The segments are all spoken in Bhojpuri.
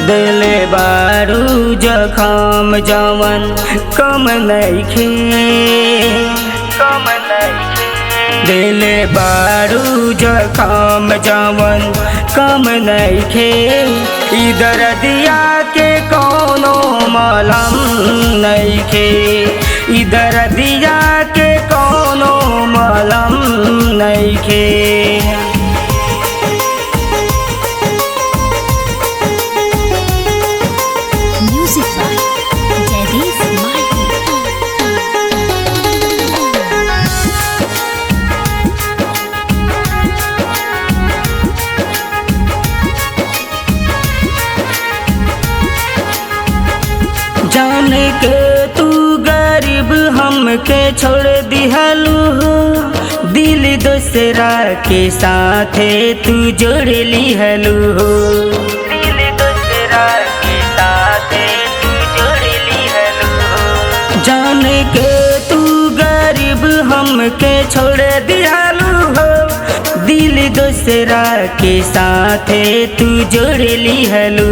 दिले बारू जखम जवन कम नइखे दिले बारू जखम जवन कम नइखे इधर दिया के कोनो मलम नइखे इधर दिया के कोनो मलम नइखे। जान के तू गरीब हमके छोड़ दिहलू दिल दूसरा के साथे तू जोड़ लिहलू दिल दूसरा के साथे तू जोड़ लिहलू। जान के तू गरीब हमके छोड़ दिहलू दिल दूसरा के साथे तू जोड़ लिहलू।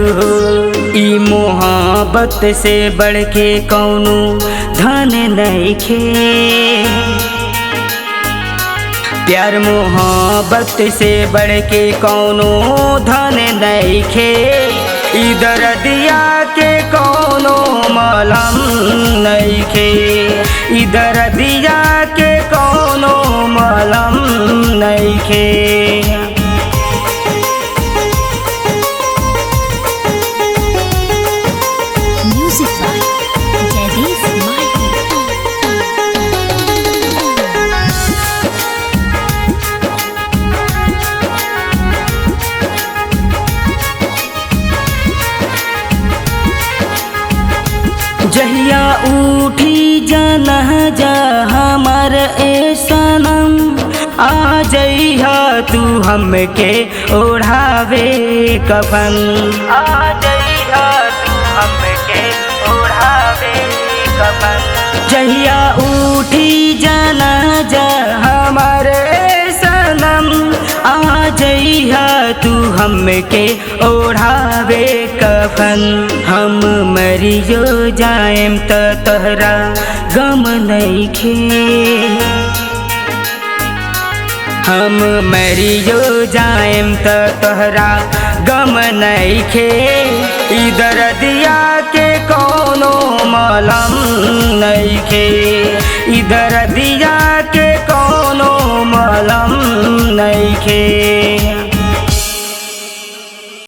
ई मोहब्बत से बढ़ के कौनो धन नइखे प्यार मोहब्बत से बढ़ के कौनो धन नइखे इधर दिया के कौनो मलम नइखे इधर दिया के कौनो मलम नइखे। जहिया उठी जाना जा हमार ए सनम आ जइहा तू हमके ओढ़ावे कफन आ जइहा तू हमके ओढ़ावे कफन। जहिया उठी जाना जा हमार ए सनम आ जइहा तू हमके ओढ़ावे कफन। हम मरियो जाएम त तोहरा गम नइखे हम मरियो जाएम त तोहरा गम नइखे इधर दिया के कोनो मलम नइखे इधर दिया के